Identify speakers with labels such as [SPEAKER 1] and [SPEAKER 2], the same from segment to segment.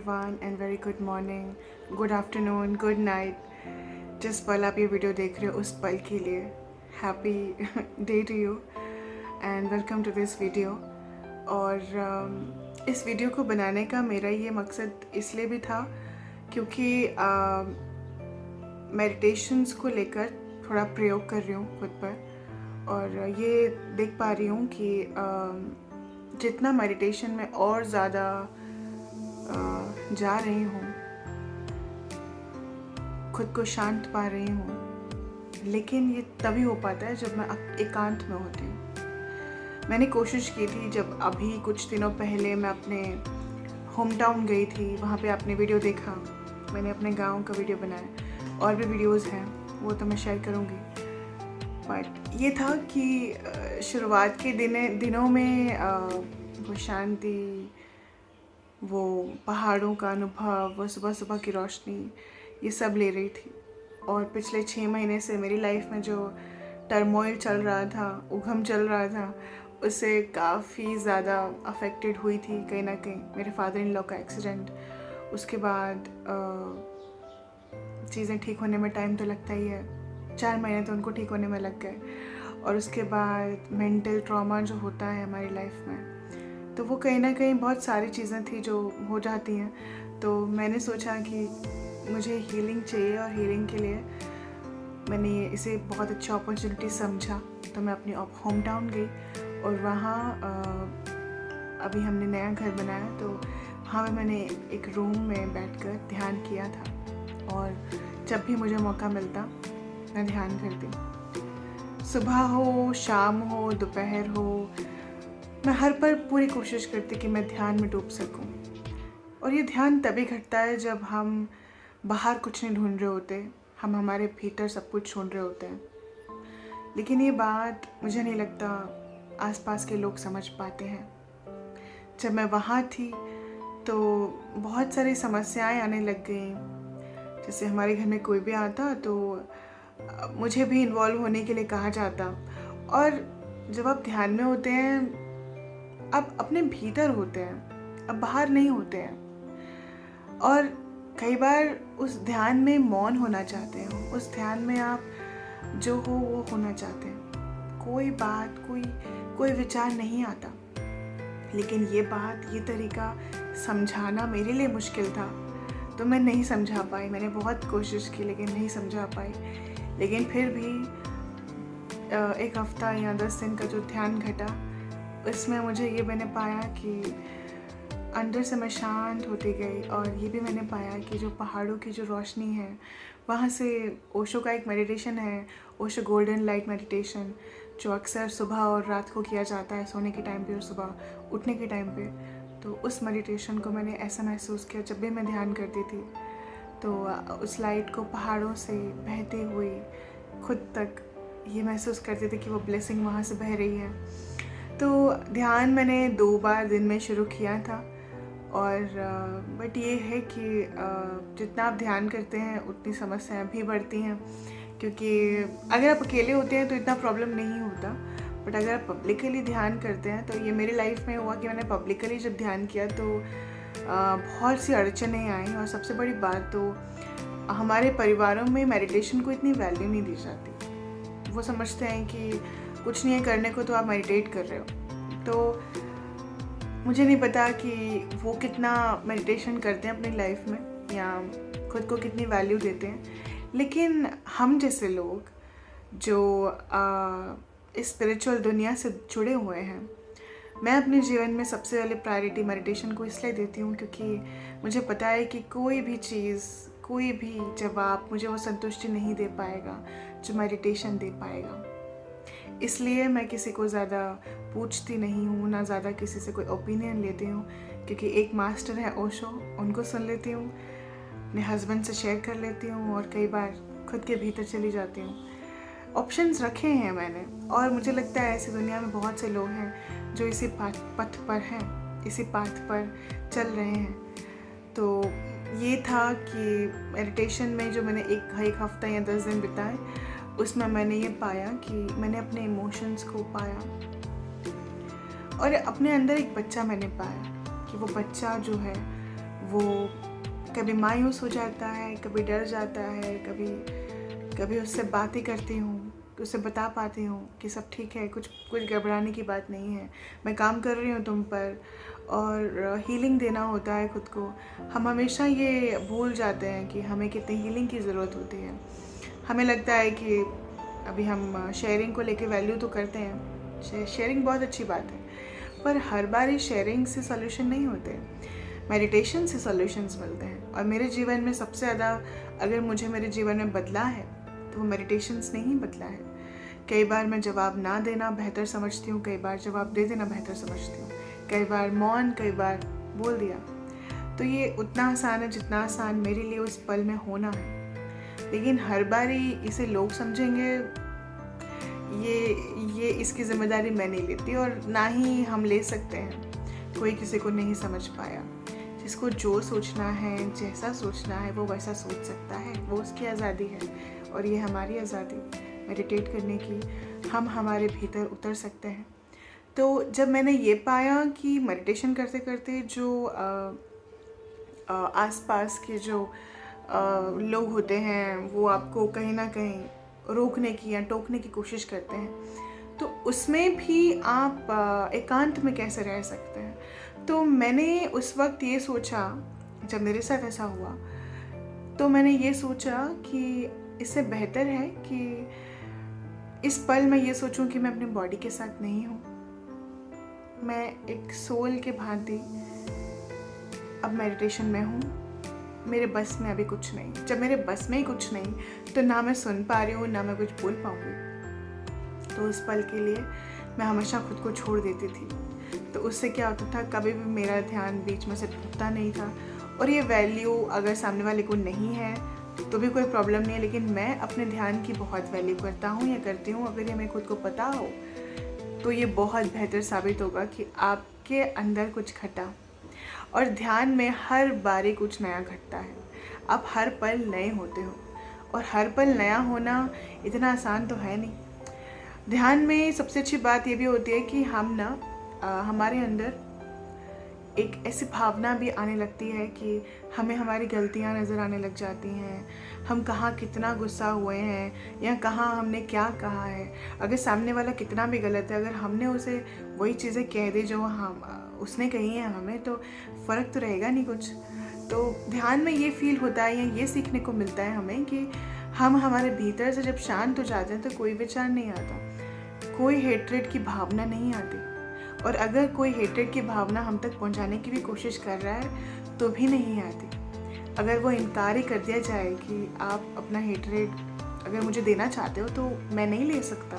[SPEAKER 1] Everyone and very good morning, good afternoon, good night. जिस पल आप ये वीडियो देख रहे हो उस पल के लिए happy day to you and welcome to this video. और इस वीडियो को बनाने का मेरा ये मकसद इसलिए भी था क्योंकि मेडिटेशंस को लेकर थोड़ा प्रयोग कर रही हूँ खुद पर, और ये देख पा रही हूँ कि जितना मेडिटेशन में और ज़्यादा जा रही हूँ, खुद को शांत पा रही हूँ, लेकिन ये तभी हो पाता है जब मैं एकांत में होती हूँ। मैंने कोशिश की थी, जब अभी कुछ दिनों पहले मैं अपने होम टाउन गई थी, वहाँ पे आपने वीडियो देखा, मैंने अपने गांव का वीडियो बनाया, और भी वीडियोस हैं वो तो मैं शेयर करूँगी। बट ये था कि शुरुआत के दिनों में वो शांति, वो पहाड़ों का अनुभव, वो सुबह सुबह की रोशनी, ये सब ले रही थी। और पिछले 6 महीने से मेरी लाइफ में जो टर्मोइल चल रहा था, उद्गम चल रहा था, उससे काफ़ी ज़्यादा अफेक्टेड हुई थी कहीं ना कहीं। मेरे फादर इन लॉ का एक्सीडेंट, उसके बाद चीज़ें ठीक होने में टाइम तो लगता ही है, 4 महीने तो उनको ठीक होने में लग गए। और उसके बाद मेंटल ट्रॉमा जो होता है हमारी लाइफ में, तो वो कहीं ना कहीं बहुत सारी चीज़ें थी जो हो जाती हैं। तो मैंने सोचा कि मुझे हीलिंग चाहिए, और हीलिंग के लिए मैंने इसे बहुत अच्छा अपॉर्चुनिटी समझा। तो मैं अपनी होम टाउन गई, और वहाँ अभी हमने नया घर बनाया, तो वहाँ पे मैंने एक रूम में बैठकर ध्यान किया था। और जब भी मुझे मौका मिलता मैं ध्यान करती, सुबह हो, शाम हो, दोपहर हो, मैं हर पल पूरी कोशिश करती कि मैं ध्यान में डूब सकूं। और ये ध्यान तभी घटता है जब हम बाहर कुछ नहीं ढूंढ रहे होते, हम हमारे भीतर सब कुछ ढूंढ रहे होते हैं। लेकिन ये बात मुझे नहीं लगता आसपास के लोग समझ पाते हैं। जब मैं वहाँ थी तो बहुत सारी समस्याएं आने लग गई। जैसे हमारे घर में कोई भी आता तो मुझे भी इन्वॉल्व होने के लिए कहा जाता। और जब आप ध्यान में होते हैं, आप अपने भीतर होते हैं, अब बाहर नहीं होते हैं। और कई बार उस ध्यान में मौन होना चाहते हैं, उस ध्यान में आप जो हो वो होना चाहते हैं। कोई बात, कोई विचार नहीं आता। लेकिन ये बात, ये तरीका समझाना मेरे लिए मुश्किल था, तो मैं नहीं समझा पाई। मैंने बहुत कोशिश की लेकिन नहीं समझा पाई। लेकिन फिर भी 1 हफ्ता या 10 दिन का जो ध्यान घटा, उसमें मुझे ये मैंने पाया कि अंदर से मैं शांत होती गई। और ये भी मैंने पाया कि जो पहाड़ों की जो रोशनी है, वहाँ से ओशो का एक मेडिटेशन है, ओशो गोल्डन लाइट मेडिटेशन, जो अक्सर सुबह और रात को किया जाता है, सोने के टाइम पे और सुबह उठने के टाइम पे। तो उस मेडिटेशन को मैंने ऐसा महसूस किया, जब भी मैं ध्यान करती थी तो उस लाइट को पहाड़ों से बहते हुए खुद तक ये महसूस करते थे कि वो ब्लेसिंग वहाँ से बह रही है। तो ध्यान मैंने 2 बार दिन में शुरू किया था। और बट ये है कि जितना आप ध्यान करते हैं उतनी समस्याएं भी बढ़ती हैं, क्योंकि अगर आप अकेले होते हैं तो इतना प्रॉब्लम नहीं होता। बट अगर आप पब्लिकली ध्यान करते हैं, तो ये मेरी लाइफ में हुआ कि मैंने पब्लिकली जब ध्यान किया तो बहुत सी अड़चनें आई। और सबसे बड़ी बात तो हमारे परिवारों में मेडिटेशन को इतनी वैल्यू नहीं दी जाती। वो समझते हैं कि कुछ नहीं है करने को, तो आप मेडिटेट कर रहे हो। तो मुझे नहीं पता कि वो कितना मेडिटेशन करते हैं अपनी लाइफ में, या खुद को कितनी वैल्यू देते हैं। लेकिन हम जैसे लोग जो इस स्पिरिचुअल दुनिया से जुड़े हुए हैं, मैं अपने जीवन में सबसे पहले प्रायोरिटी मेडिटेशन को इसलिए देती हूँ क्योंकि मुझे पता है कि कोई भी चीज़, कोई भी जवाब मुझे वो संतुष्टि नहीं दे पाएगा जो मेडिटेशन दे पाएगा। इसलिए मैं किसी को ज़्यादा पूछती नहीं हूँ, ना ज़्यादा किसी से कोई ओपिनियन लेती हूँ, क्योंकि एक मास्टर है ओशो, उनको सुन लेती हूँ, अपने हस्बैंड से शेयर कर लेती हूँ, और कई बार खुद के भीतर चली जाती हूँ। ऑप्शंस रखे हैं मैंने, और मुझे लगता है ऐसी दुनिया में बहुत से लोग हैं जो इसी पथ पर हैं, इसी पाथ पर चल रहे हैं। तो ये था कि मेडिटेशन में जो मैंने एक हफ्ता या 10 दिन बिताए, उसमें मैंने ये पाया कि मैंने अपने इमोशंस को पाया, और अपने अंदर एक बच्चा मैंने पाया कि वो बच्चा जो है वो कभी मायूस हो जाता है, कभी डर जाता है, कभी उससे बातें करती हूँ, उसे बता पाती हूँ कि सब ठीक है, कुछ कुछ घबराने की बात नहीं है, मैं काम कर रही हूँ तुम पर, और हीलिंग देना होता है खुद को। हम हमेशा ये भूल जाते हैं कि हमें कितनी हीलिंग की ज़रूरत होती है। हमें लगता है कि अभी हम शेयरिंग को लेके वैल्यू तो करते हैं, शेयरिंग बहुत अच्छी बात है, पर हर बार ही शेयरिंग से सॉल्यूशन नहीं होते, मेडिटेशन से सॉल्यूशंस मिलते हैं। और मेरे जीवन में सबसे ज़्यादा अगर मुझे मेरे जीवन में बदला है तो वो मेडिटेशंस ने ही बदला है। कई बार मैं जवाब ना देना बेहतर समझती हूँ, कई बार जवाब दे देना बेहतर समझती हूँ, कई बार मौन, कई बार बोल दिया। तो ये उतना आसान है जितना आसान मेरे लिए उस पल में होना है। लेकिन हर बार ही इसे लोग समझेंगे, ये इसकी ज़िम्मेदारी मैं नहीं लेती, और ना ही हम ले सकते हैं। कोई किसी को नहीं समझ पाया। जिसको जो सोचना है, जैसा सोचना है, वो वैसा सोच सकता है, वो उसकी आज़ादी है, और ये हमारी आज़ादी मेडिटेट करने की। हम हमारे भीतर उतर सकते हैं। तो जब मैंने ये पाया कि मेडिटेशन करते करते जो आसपास के जो लोग होते हैं वो आपको कहीं ना कहीं रोकने की या टोकने की कोशिश करते हैं, तो उसमें भी आप एकांत में कैसे रह सकते हैं। तो मैंने उस वक्त ये सोचा, जब मेरे साथ ऐसा हुआ, तो मैंने ये सोचा कि इससे बेहतर है कि इस पल मैं ये सोचूं कि मैं अपनी बॉडी के साथ नहीं हूँ, मैं एक सोल के भांति अब मेडिटेशन में हूँ। मेरे बस में अभी कुछ नहीं। जब मेरे बस में ही कुछ नहीं तो ना मैं सुन पा रही हूँ, ना मैं कुछ बोल पाऊँगी। तो उस पल के लिए मैं हमेशा खुद को छोड़ देती थी। तो उससे क्या होता था, कभी भी मेरा ध्यान बीच में से टूटता नहीं था। और ये वैल्यू अगर सामने वाले को नहीं है तो भी कोई प्रॉब्लम नहीं है, लेकिन मैं अपने ध्यान की बहुत वैल्यू करता हूँ या करती हूँ। अगर ये मेरे खुद को पता हो तो ये बहुत बेहतर साबित होगा कि आपके अंदर कुछ घटा। और ध्यान में हर बारी कुछ नया घटता है। आप हर पल नए होते हो, और हर पल नया होना इतना आसान तो है नहीं। ध्यान में सबसे अच्छी बात ये भी होती है कि हम हमारे अंदर एक ऐसी भावना भी आने लगती है कि हमें हमारी गलतियां नज़र आने लग जाती हैं। हम कहाँ कितना गुस्सा हुए हैं या कहाँ हमने क्या कहा है। अगर सामने वाला कितना भी गलत है, अगर हमने उसे वही चीज़ें कह दी जो हम उसने कही है हमें, तो फ़र्क तो रहेगा नहीं कुछ। तो ध्यान में ये फील होता है या ये सीखने को मिलता है हमें कि हम हमारे भीतर से जब शांत हो जाते हैं तो कोई विचार नहीं आता, कोई हेट्रेड की भावना नहीं आती। और अगर कोई हेट्रेड की भावना हम तक पहुंचाने की भी कोशिश कर रहा है तो भी नहीं आती। अगर वो इनकार ही कर दिया जाए कि आप अपना हेट्रेड अगर मुझे देना चाहते हो तो मैं नहीं ले सकता,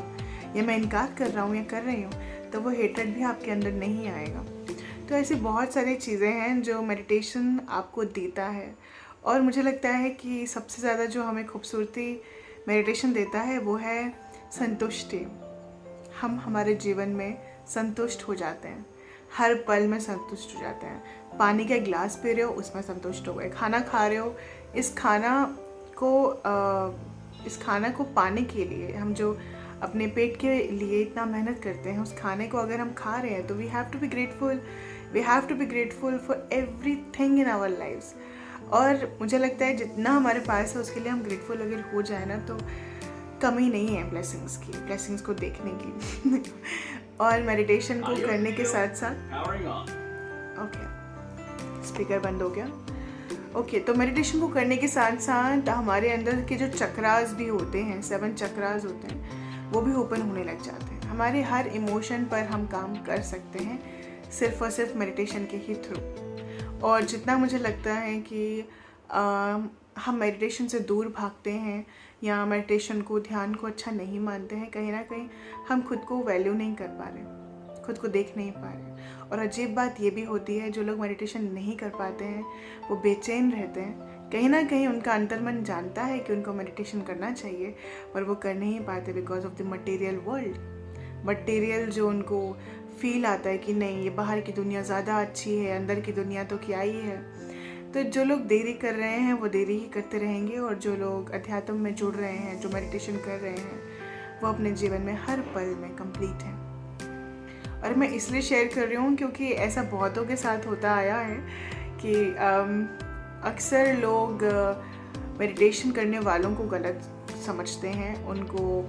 [SPEAKER 1] या मैं इनकार कर रहा हूँ या कर रही हूँ, तो वो हेट्रेड भी आपके अंदर नहीं आएगा। तो ऐसी बहुत सारी चीज़ें हैं जो मेडिटेशन आपको देता है। और मुझे लगता है कि सबसे ज़्यादा जो हमें खूबसूरती मेडिटेशन देता है वो है संतुष्टि। हम हमारे जीवन में संतुष्ट हो जाते हैं, हर पल में संतुष्ट हो जाते हैं। पानी का गिलास पी रहे हो, उसमें संतुष्ट हो गए। खाना खा रहे हो, इस खाना को पाने के लिए हम जो अपने पेट के लिए इतना मेहनत करते हैं, उस खाने को अगर हम खा रहे हैं तो we have to be grateful for everything in our lives. और मुझे लगता है जितना हमारे पास है उसके लिए हम ग्रेटफुल अगर हो जाए ना, तो कमी नहीं है ब्लेसिंग्स को देखने की। और मेडिटेशन को करने के साथ साथ ओके, स्पीकर बंद हो गया। ओके, तो मेडिटेशन को करने के साथ साथ हमारे अंदर के जो चक्रास भी होते हैं, 7 चक्रास होते हैं, वो भी ओपन होने लग जाते हैं। हमारे हर इमोशन पर हम काम कर सकते हैं सिर्फ और सिर्फ मेडिटेशन के ही थ्रू। और जितना मुझे लगता है कि हम मेडिटेशन से दूर भागते हैं या मेडिटेशन को, ध्यान को अच्छा नहीं मानते हैं, कहीं ना कहीं हम खुद को वैल्यू नहीं कर पा रहे, खुद को देख नहीं पा रहे। और अजीब बात ये भी होती है, जो लोग मेडिटेशन नहीं कर पाते हैं वो बेचैन रहते हैं। कहीं ना कहीं उनका अंतर्मन जानता है कि उनको मेडिटेशन करना चाहिए, पर वो कर नहीं पाते because of the material world. Material जो उनको फील आता है कि नहीं, ये बाहर की दुनिया ज़्यादा अच्छी है, अंदर की दुनिया तो क्या ही है। तो जो लोग देरी कर रहे हैं वो देरी ही करते रहेंगे, और जो लोग अध्यात्म में जुड़ रहे हैं, जो मेडिटेशन कर रहे हैं, वो अपने जीवन में हर पल में कंप्लीट हैं। और मैं इसलिए शेयर कर रही हूँ क्योंकि ऐसा बहुतों के साथ होता आया है कि अक्सर लोग मेडिटेशन करने वालों को गलत समझते हैं, उनको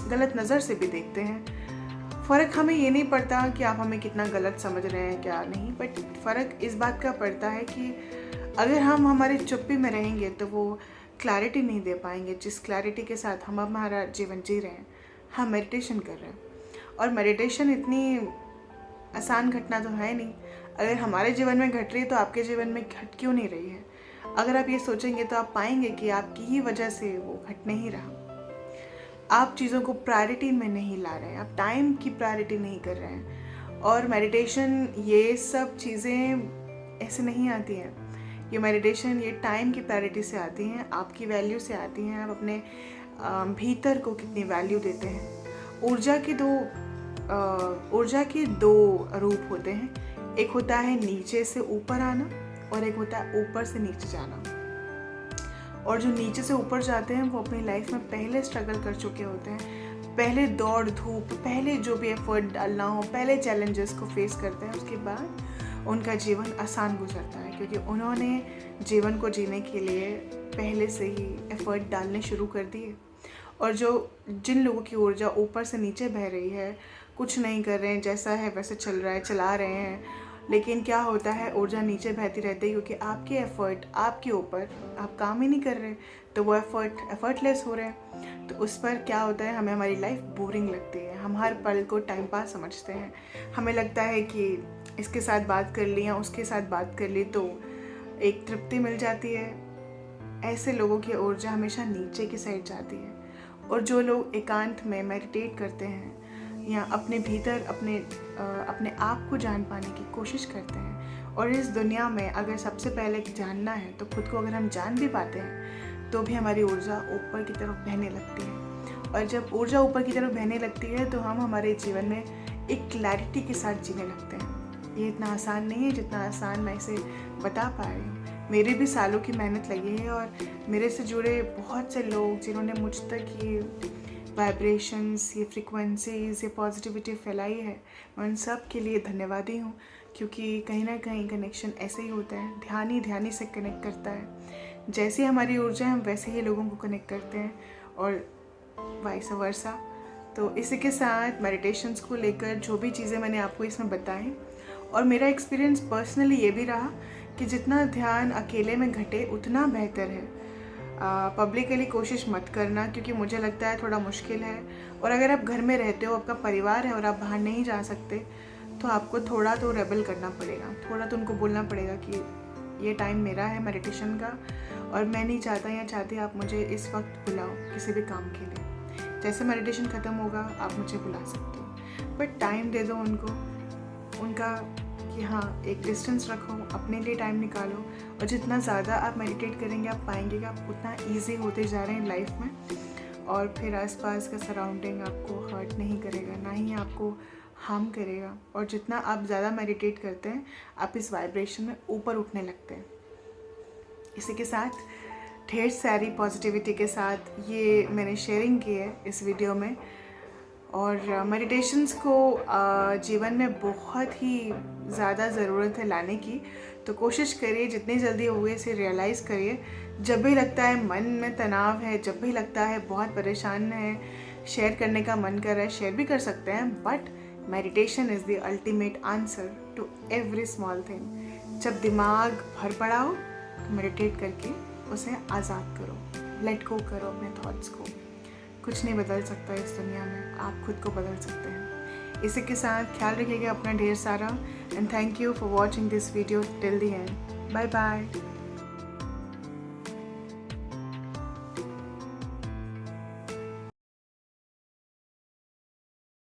[SPEAKER 1] गलत नज़र से भी देखते हैं। फ़र्क हमें ये नहीं पड़ता कि आप हमें कितना गलत समझ रहे हैं क्या नहीं, बट फ़र्क इस बात का पड़ता है कि अगर हम हमारे चुप्पी में रहेंगे तो वो क्लैरिटी नहीं दे पाएंगे जिस क्लैरिटी के साथ हम हमारा जीवन जी रहे हैं। हम मेडिटेशन कर रहे हैं और मेडिटेशन इतनी आसान घटना तो है नहीं। अगर हमारे जीवन में घट रही है तो आपके जीवन में घट क्यों नहीं रही है? अगर आप ये सोचेंगे तो आप पाएंगे कि आपकी ही वजह से वो घट नहीं रहा। आप चीज़ों को प्रायोरिटी में नहीं ला रहे हैं, आप टाइम की प्रायोरिटी नहीं कर रहे हैं। और मेडिटेशन ये सब चीज़ें ऐसे नहीं आती हैं। ये मेडिटेशन ये टाइम की प्रायोरिटी से आती हैं, आपकी वैल्यू से आती हैं। आप अपने भीतर को कितनी वैल्यू देते हैं। ऊर्जा के दो रूप होते हैं। एक होता है नीचे से ऊपर आना और एक होता है ऊपर से नीचे जाना। और जो नीचे से ऊपर जाते हैं वो अपनी लाइफ में पहले स्ट्रगल कर चुके होते हैं, पहले दौड़ धूप, पहले जो भी एफर्ट डालना हो, पहले चैलेंजेस को फेस करते हैं। उसके बाद उनका जीवन आसान गुजरता है क्योंकि उन्होंने जीवन को जीने के लिए पहले से ही एफर्ट डालने शुरू कर दिए। और जिन लोगों की ऊर्जा ऊपर से नीचे बह रही है, कुछ नहीं कर रहे हैं, जैसा है वैसे चल रहा है, चला रहे हैं, लेकिन क्या होता है ऊर्जा नीचे बहती रहती है क्योंकि आपके एफर्ट आपके ऊपर आप काम ही नहीं कर रहे, तो वो एफर्टलेस हो रहे हैं। तो उस पर क्या होता है, हमें हमारी लाइफ बोरिंग लगती है। हम हर पल को टाइम पास समझते हैं। हमें लगता है कि इसके साथ बात कर ली या उसके साथ बात कर ली तो एक तृप्ति मिल जाती है। ऐसे लोगों की ऊर्जा हमेशा नीचे की साइड जाती है। और जो लोग एकांत में मेडिटेट करते हैं या अपने भीतर अपने आप को जान पाने की कोशिश करते हैं, और इस दुनिया में अगर सबसे पहले जानना है तो खुद को अगर हम जान भी पाते हैं तो भी हमारी ऊर्जा ऊपर की तरफ बहने लगती है। और जब ऊर्जा ऊपर की तरफ बहने लगती है तो हम हमारे जीवन में एक क्लैरिटी के साथ जीने लगते हैं। ये इतना आसान नहीं है जितना आसान मैं इसे बता पा रही हूँ। मेरे भी सालों की मेहनत लगी है और मेरे से जुड़े बहुत से लोग जिन्होंने मुझ तक ये वाइब्रेशंस, ये फ्रीक्वेंसीज, ये पॉजिटिविटी फैलाई है, मैं उन सब के लिए धन्यवादी हूँ। क्योंकि कहीं ना कहीं कनेक्शन ऐसे ही होता है, ध्यान ही से कनेक्ट करता है। जैसे हमारी ऊर्जा है हम वैसे ही लोगों को कनेक्ट करते हैं और वाइस वर्सा। तो इसी के साथ मेडिटेशंस को लेकर जो भी चीज़ें मैंने आपको इसमें बताई, और मेरा एक्सपीरियंस पर्सनली ये भी रहा कि जितना ध्यान अकेले में घटे उतना बेहतर है। पब्लिकली कोशिश मत करना क्योंकि मुझे लगता है थोड़ा मुश्किल है। और अगर आप घर में रहते हो, आपका परिवार है और आप बाहर नहीं जा सकते, तो आपको थोड़ा तो रेबल करना पड़ेगा, थोड़ा तो उनको बोलना पड़ेगा कि ये टाइम मेरा है मेडिटेशन का और मैं नहीं चाहता या चाहती आप मुझे इस वक्त बुलाओ किसी भी काम के लिए। जैसे मेडिटेशन ख़त्म होगा आप मुझे बुला सकते हो, बट टाइम दे दो उनका कि हाँ एक डिस्टेंस रखो, अपने लिए टाइम निकालो। और जितना ज़्यादा आप मेडिटेट करेंगे आप पाएंगे कि आप उतना ईजी होते जा रहे हैं लाइफ में, और फिर आसपास का सराउंडिंग आपको हर्ट नहीं करेगा, ना ही आपको हार्म करेगा। और जितना आप ज़्यादा मेडिटेट करते हैं आप इस वाइब्रेशन में ऊपर उठने लगते हैं। इसी के साथ ढेर सारी पॉजिटिविटी के साथ ये मैंने शेयरिंग की है इस वीडियो में। और मेडिटेशंस को जीवन में बहुत ही ज़्यादा ज़रूरत है लाने की, तो कोशिश करिए जितनी जल्दी हो इसे रियलाइज़ करिए। जब भी लगता है मन में तनाव है, जब भी लगता है बहुत परेशान है, शेयर करने का मन कर रहा है, शेयर भी कर सकते हैं, but meditation is the ultimate answer to every small thing. जब दिमाग भर पड़ा हो तो मेडिटेट करके उसे आज़ाद करो, लेट गो करो अपने थॉट्स को। कुछ नहीं बदल सकता इस दुनिया में, आप खुद को बदल सकते हैं। इसी के साथ ख्याल रखिएगा अपना ढेर सारा, and thank you for watching this video till the end. Bye bye.